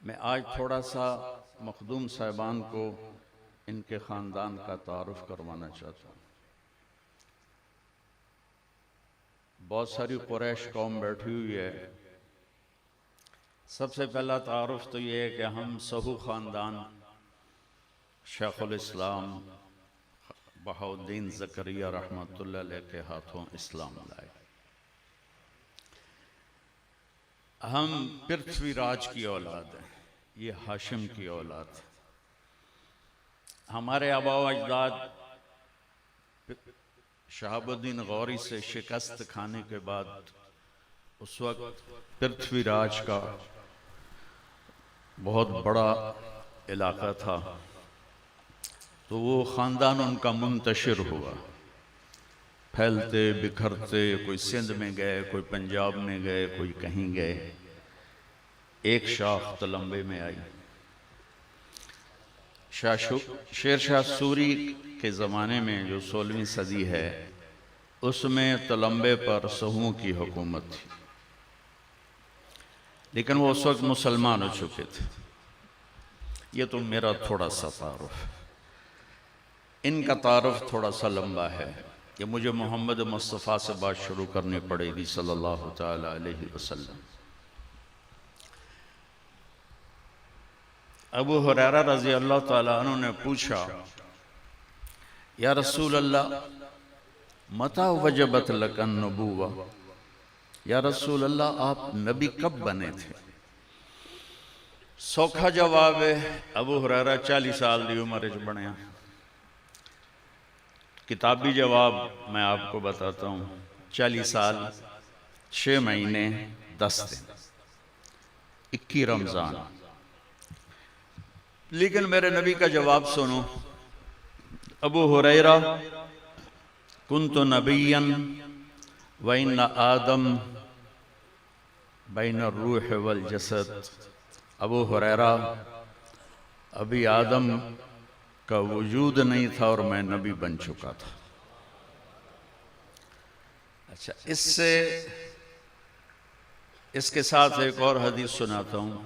میں آج تھوڑا سا مخدوم صاحبان کو ان کے خاندان کا تعارف کروانا چاہتا ہوں۔ بہت ساری قریش قوم بیٹھی ہوئی ہے۔ سب سے پہلا تعارف تو یہ ہے کہ ہم سہو خاندان شیخ الاسلام بہاؤالدین زکریا رحمۃ اللہ علیہ کے ہاتھوں اسلام لائے۔ ہم پرتھوی راج کی اولاد ہیں، یہ ہاشم کی اولاد ہے۔ ہمارے آباء و اجداد شہاب الدین غوری سے شکست کھانے کے بعد اس وقت پرتھوی راج کا بہت بڑا علاقہ تھا، تو وہ خاندان ان کا منتشر ہوا، پھیلتے بکھرتے، کوئی سندھ میں گئے، کوئی پنجاب میں گئے، کوئی کہیں گئے، ایک شاخ تلمبے میں آئی۔ شیر شاہ سوری کے زمانے میں جو 16ویں صدی ہے، اس میں تلمبے پر سہوؤں کی حکومت تھی، لیکن وہ اس وقت مسلمان ہو چکے تھے۔ یہ تو میرا تھوڑا سا تعارف ہے۔ ان کا تعارف تھوڑا سا لمبا ہے کہ مجھے محمد مصطفیٰ سے بات شروع کرنی پڑے گی صلی اللہ تعالی علیہ وسلم۔ ابو ہریرہ رضی اللہ تعالیٰ عنہ نے پوچھا، یا رسول اللہ متى وجبت لک النبوہ، یا رسول اللہ آپ نبی کب بنے تھے؟ سوکھا جواب ہے، ابو ہریرہ 40 سال دی عمر اچ بنیا۔ کتابی جواب میں آپ کو بتاتا ہوں، 40 سال 6 مہینے 10 دن 21 رمضان۔ لیکن میرے نبی کا جواب سنو، ابو ہریرہ کنت نبیا وإن آدم بین الروح والجسد۔ ابو ہریرہ ابھی آدم کا وجود نہیں تھا اور میں نبی بن چکا تھا۔ اچھا، اس کے ساتھ ایک اور حدیث سناتا ہوں۔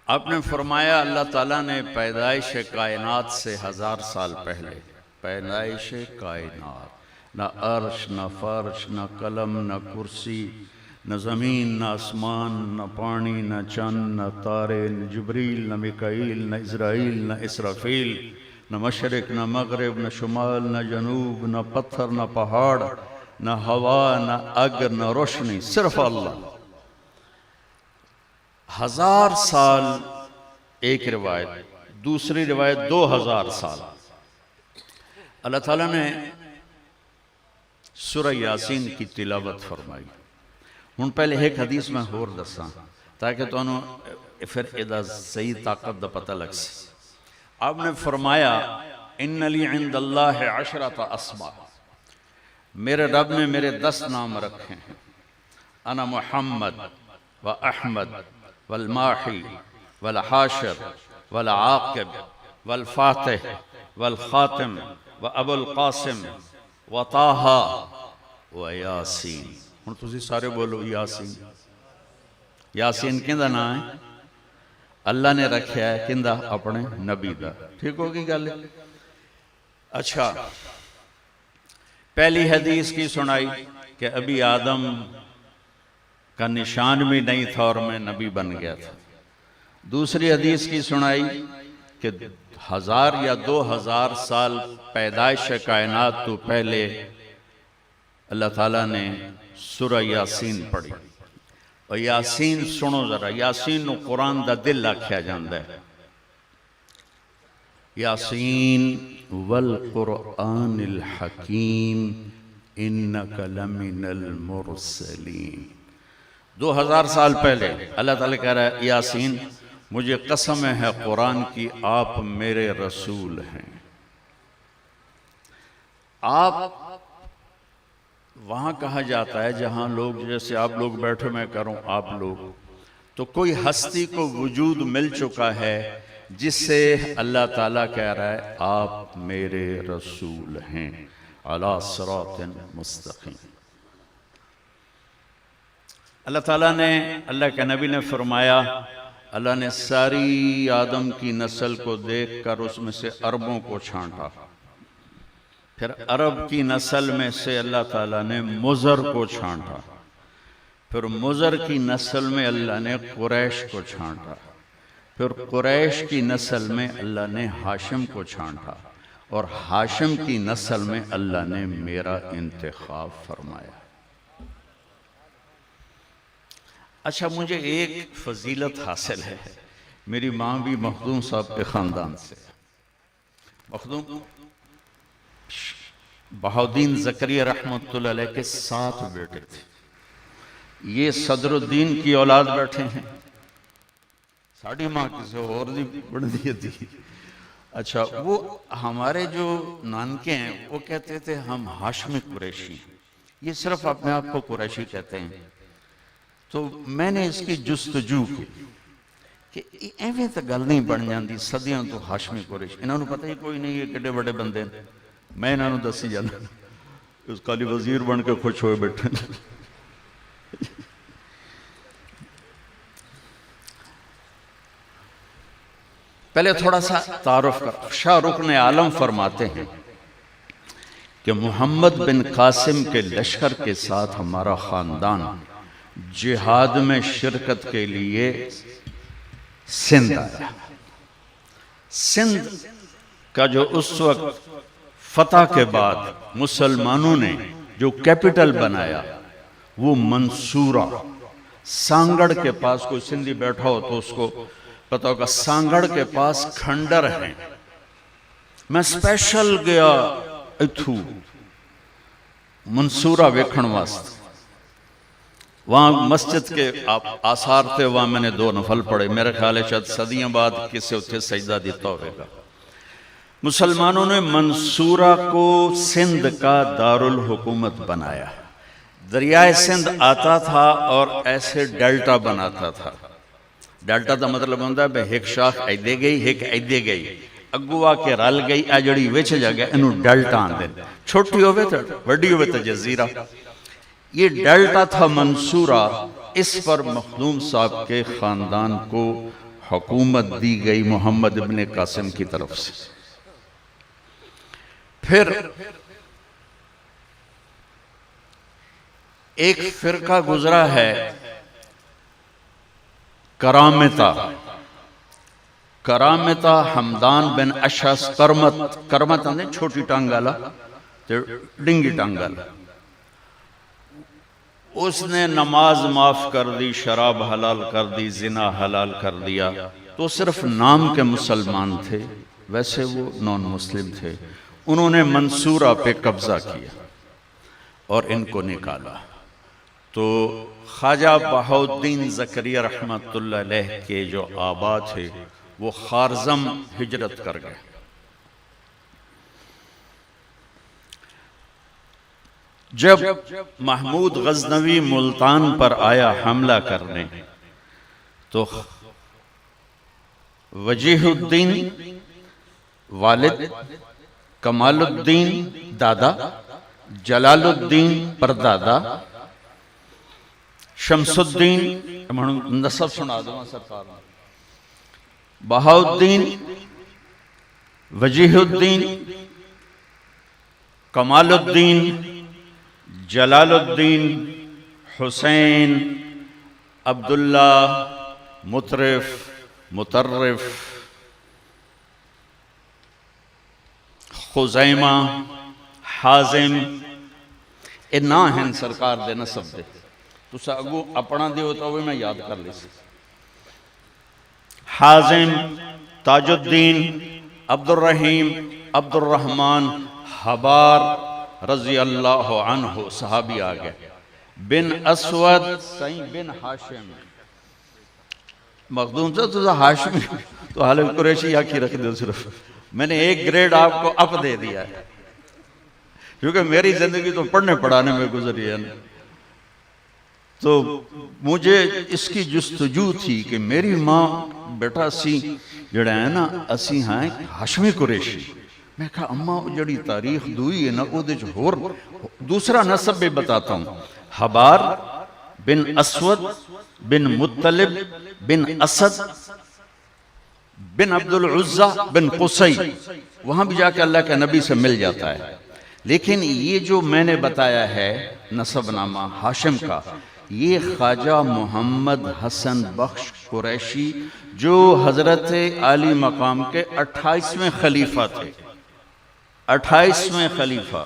آپ نے فرمایا اللہ تعالیٰ نے پیدائش کائنات سے 1000 سال پہلے، پیدائش کائنات، نہ عرش نہ فرش نہ قلم نہ کرسی نہ زمین نہ آسمان نہ پانی نہ چند نہ تارے نہ جبریل نہ میکائیل نہ اسرائیل نہ اسرافیل نہ مشرق نہ مغرب نہ شمال نہ جنوب نہ پتھر نہ پہاڑ نہ ہوا نہ آگ نہ روشنی، صرف اللہ۔ 1000 سال ایک روایت، دوسری روایت 2000 سال۔ اللہ تعالیٰ نے سورہ یاسین کی تلاوت فرمائی۔ ہن پہلے ایک حدیث میں اور دساں تاکہ تو انہوں پھر ادھا صحیح طاقت دا پتہ لگ سی۔ آپ نے فرمایا ان لی عند اللہ 10 اسماء، میرے رب نے میرے 10 نام رکھے ہیں۔ انا محمد و احمد والماحی والحاشر والعاقب والفاتح والخاتم و ابو القاسم و طٰہٰ و یاسین۔ ہن تسی سارے بولو یاسین۔ یاسین کندہ نام ہے؟ اللہ نے رکھیا ہے کندہ؟ اپنے نبی دا۔ ٹھیک ہوگی گالے؟ اچھا، پہلی حدیث کی سنائی کہ ابھی آدم کا نشان بھی نہیں تھا اور میں نبی بن گیا تھا۔ دوسری حدیث کی سنائی کہ 1000 یا 2000 سال پیدائش کائنات تو پہلے اللہ تعالیٰ نے سورہ یاسین پڑھی۔ اور یاسین سنو ذرا، یاسین نو قرآن دا دل آکھیا جاندہ ہے۔ یاسین والقرآن الحکیم انک لمن المرسلین۔ 2000 سال پہلے اللہ تعالیٰ کہہ رہا ہے یاسین مجھے قسم ہے قرآن کی، آپ میرے رسول ہیں۔ آپ وہاں کہا جاتا ہے جہاں لوگ، جیسے آپ لوگ بیٹھے میں کروں آپ لوگ، تو کوئی ہستی کو وجود مل چکا ہے جس سے اللہ تعالیٰ کہہ رہا ہے آپ میرے رسول ہیں، علی صراط مستقیم۔ اللہ تعالیٰ نے، اللہ کے نبی نے فرمایا، اللہ نے ساری آدم کی نسل کو دیکھ کر اس میں سے عربوں کو چھانٹا، پھر عرب کی نسل میں سے اللہ تعالیٰ نے مضر کو چھانٹا، پھر مضر کی نسل میں اللہ نے قریش کو چھانٹا، پھر قریش کی نسل میں اللہ نے ہاشم کو چھانٹا، اور ہاشم کی نسل میں اللہ نے میرا انتخاب فرمایا۔ اچھا، مجھے ایک فضیلت حاصل ہے، میری ماں بھی مخدوم صاحب کے خاندان سے، مخدوم بہاؤدین زکریا رحمۃ اللہ علیہ کے 7 بیٹے تھے، یہ صدر الدین کی اولاد بیٹھے ہیں، ساڑھی ماں کسی اور دی بڑھ دی تھی۔ اچھا، وہ ہمارے جو نانکے ہیں وہ کہتے تھے ہم ہاشمی قریشی، یہ صرف اپنے آپ کو قریشی کہتے ہیں۔ تو میں نے اس کی جستجو کی کہ ایویں تو گل نہیں بن جاندی، صدیاں تو ہاشمی قریش، انہوں نے پتہ ہی کوئی نہیں یہ کڈے بڑے بندے ہیں، میں انہوں نے دسی جانا، اس کالی وزیر بن کے خوش ہوئے بیٹھے۔ پہلے تھوڑا سا تعارف کر، شاہ رکن عالم فرماتے ہیں کہ محمد بن قاسم کے لشکر کے ساتھ ہمارا خاندان جہاد میں شرکت کے لیے سندھ آیا۔ سندھ کا جو اس وقت فتح کے بعد مسلمانوں نے جو کیپٹل بنایا وہ منصورہ، سانگڑ کے پاس، کوئی سندھی بیٹھا ہو تو اس کو پتہ ہوگا، سانگڑ کے پاس کھنڈر ہیں، میں سپیشل گیا اتھو منصورہ ویکھن واسطے، وہاں مسجد کے آثار تھے، وہاں میں نے 2 نفل پڑھے، میرے خیال ہے شاید صدیاں بعد کسی اتھے سجدہ دیتا ہوئے گا۔ مسلمانوں نے منصورہ کو سندھ کا دارالحکومت بنایا، دریائے سندھ آتا تھا اور ایسے ڈیلٹا بناتا تھا، ڈیلٹا دا مطلب ہوندہ ہے بے ایک شاخ ایدے گئی ایک ایدے گئی، اگوا کے رل گئی اجڑی وچ جگہ انہوں ڈیلٹا آن دیں، چھوٹی ہوئے تھا وڈی ہوئے تھا جزیرہ، یہ ڈیلٹا تھا منصورہ، اس پر مخدوم صاحب کے خاندان کو حکومت دی گئی محمد ابن قاسم کی طرف سے۔ پھر ایک فرقہ گزرا ہے کرامتا حمدان بن اشعث کرمت نے چھوٹی ٹانگالا ڈنگی ٹانگالا، اس نے نماز معاف کر دی، شراب حلال کر دی، زنا حلال کر دیا، تو صرف نام کے مسلمان تھے، ویسے وہ نون مسلم تھے۔ انہوں نے منصورہ پہ قبضہ کیا اور ان کو نکالا، تو خواجہ بہاؤدین زکریا رحمت اللہ علیہ کے جو آبا تھے وہ خارزم ہجرت کر گئے۔ جب محمود غزنوی ملتان پر آیا حملہ کرنے تو وجیہ الدین والد، کمال الدین دادا، جلال الدین پردادا، شمس الدین نصب سنا دوں سرکار، بہاؤدین، وجیہ الدین، کمال الدین، جلال الدین، حسین، عبداللہ، مطرف، خزیمہ، حازم، یہ نا ہیں سرکار دے نصب دے، تو ساگو اپنا دے ہوتا ہوئے میں یاد کر لی سی۔ حازم، تاج الدین، عبد الرحیم، عبد الرحمن، حبار رضی اللہ عنہ صحابی آگئے، بن اسود، سعید بن حاشم، مخدوم سے تو حاشمی تو حالت قریشی آکی رکھ دے صرف، میں نے ایک گریڈ آپ کو اپ دے دیا ہے، کیونکہ میری زندگی تو پڑھنے پڑھانے میں گزری ہے، تو مجھے اس کی جستجو تھی کہ میری ماں بیٹا سی جڑا ہے نا اسی ہیں ہاشمی قریشی، میں کہا اماں جڑی تاریخ دوئی ہے نا او دے جو دوسرا نسب بھی بتاتا ہوں، حبار بن اسود بن مطلب بن اسد بن عبد العزہ بن قصی، وہاں بھی جا کے اللہ کے نبی سے مل جاتا ہے۔ لیکن یہ جو میں نے بتایا ہے نسب نامہ ہاشم کا، یہ خواجہ محمد حسن بخش قریشی جو حضرت علی مقام کے 28ویں خلیفہ تھے، 28ویں خلیفہ۔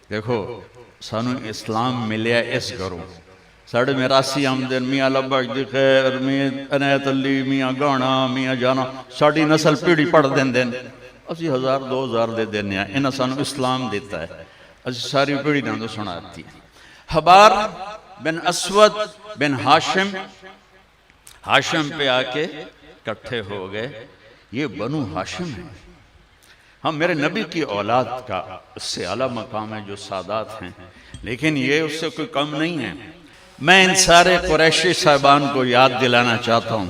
دیکھو سانو اسلام ملیا اس گھروں، ساڑھے میراسی آمدن میاں لبک دی خیر، میاں عنایت علی، میاں گانا، میاں جانا، ساڑھی نسل پیڑی پڑھ دین دین، اسی 1000 2000 دے دینے ہیں، انہاں سانو اسلام دیتا ہے، اسی ساری پیڑی نہ تو سناتی ہے۔ حبار بن اسود بن ہاشم، ہاشم پہ آ کے کٹھے ہو گئے، یہ بنو ہاشم ہے، ہم میرے نبی کی اولاد کا اس سے اعلیٰ مقام ہے جو سادات ہیں، لیکن یہ اس سے کوئی کم نہیں ہے۔ میں ان سارے قریشی صاحبان کو یاد دلانا چاہتا ہوں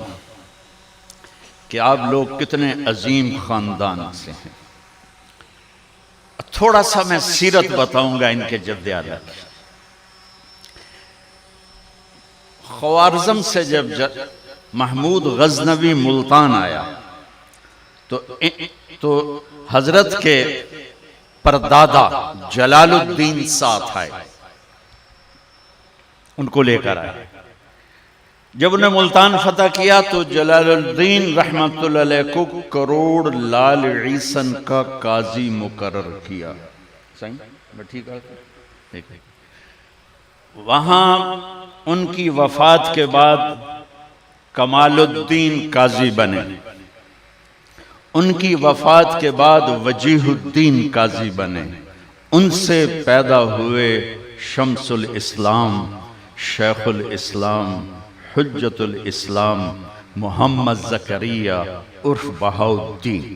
کہ آپ لوگ کتنے عظیم خاندان سے ہیں۔ تھوڑا سا میں سیرت بتاؤں گا ان کے جد اعلیٰ کی۔ خوارزم سے جب محمود غزنوی ملتان آیا تو حضرت کے پردادا جلال الدین ساتھ آئے، ان کو لے کر آئے۔ جب انہیں ملتان فتح کیا تو جلال الدین رحمت اللہ علیہ کو کروڑ لال عیسن کا قاضی مقرر کیا۔ صحیح؟ ٹھیک ہے؟ وہاں ان کی وفات کے بعد کمال الدین قاضی بنے، ان کی وفات کے بعد وجیہ الدین قاضی بنے، ان سے پیدا ہوئے شمس الاسلام، شیخ الاسلام، حجت الاسلام محمد زکریا عرف بہاؤالدین۔